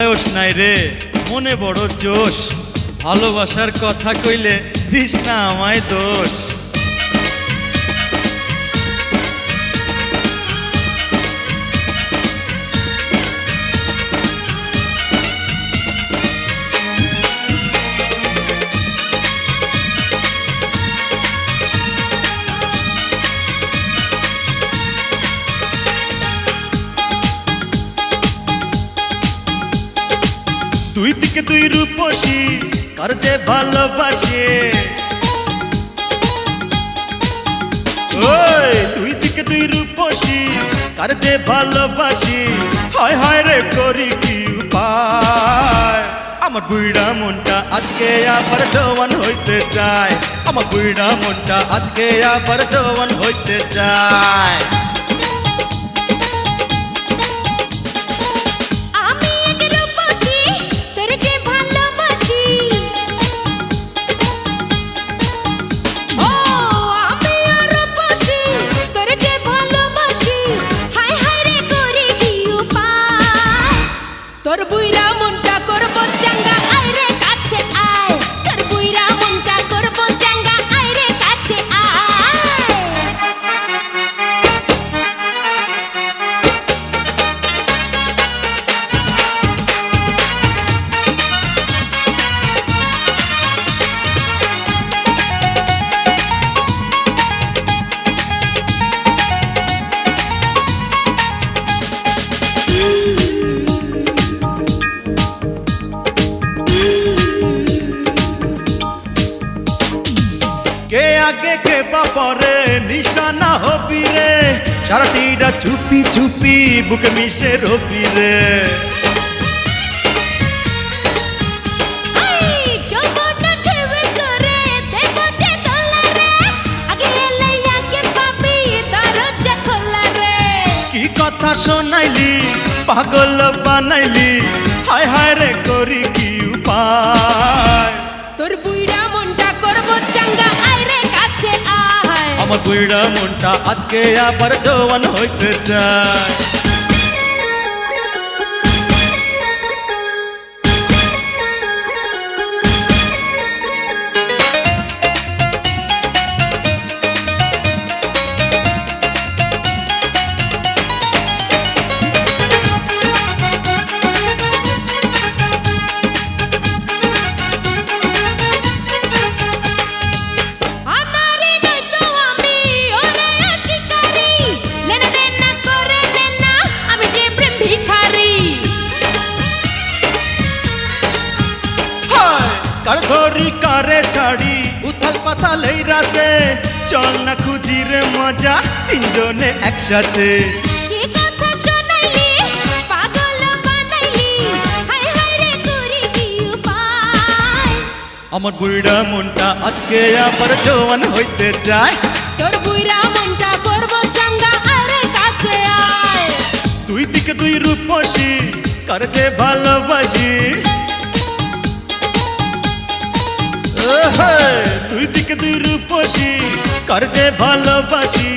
বয়স নাই রে মনে বড় জোশ, ভালোবাসার কথা কইলে দিস না আমায় দোষ। দুই দিকে দুই রূপসী কার যে ভালোবাসে, ওই দুই দিকে দুই রূপসী কার যে ভালোবাসি, হায় হায় রে করি কি উপায়। আমার বুইড়া মনটা আজকে আবার জওয়ান হইতে চায়, আমার বুইড়া মনটা আজকে আবার জওয়ান হইতে চায়। তোর বুইরা মনটা করব চাঙ্গা আয় রে কাছে আয়, তোর বুইরা মনটা করব চাঙ্গা আয় রে কাছে কে আগে কে বাপরে নিশানা হবি রে, সারাটিরা চুপি চুপি বুকে মিশে রবি রে। কি কথা শোনাইলি পাগল বানাইলি, হায় হায় রে করি কি উপায়। তোর বুইরা মনটা করব চাঙ্গা আয় রে কাছে আয়, আমার বুইড়া মনটা আজকে আবার জওয়ান হইতে চায়। ধরি কারে ছাড়ি উথাল পাতাল এই রাতে, চল না খুঁজি রে মজা তিনজনে একসাথে। কি কথা শোনাইলি পাগল বানাইলি, হায় হায় রে করি কি উপায়। আমার বুইড়া মনটা আজকে আবার জওয়ান হইতে চায়, তোর বুইরা মনটা করব চাঙ্গা আয় রে কাছে আয়। দুই দিকে দুই রূপসী কার যে ভালোবাসি, দুই দিকে দুই রূপসী কার যে ভালোবাসি,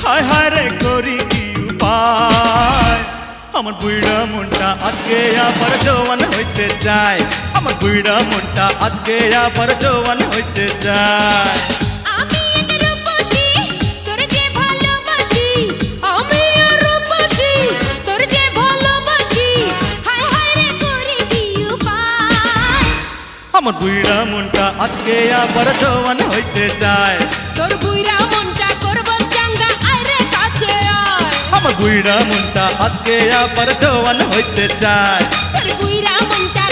হায় হায় রে করি কি উপায়। আমার বুইড়া মনটা আজকে আবার জওয়ান হইতে চায়, আমার বুইড়া মনটা আজকে আবার জওয়ান হইতে চায়। আমি এক রূপসী তোর যে ভালোবাসি, আমি আর রূপসী তোর যে ভালোবাসি, হায় হায় রে করি কি উপায়। আমার বুইড়া মনটা আজকে আবার জওয়ান হইতে চায়, তোর বুইরা মনটা করব চাঙ্গা আয় রে কাছে আয়, আমার বুইড়া মনটা আজকে আবার জওয়ান হইতে চায়। তোর বুইরা মনটা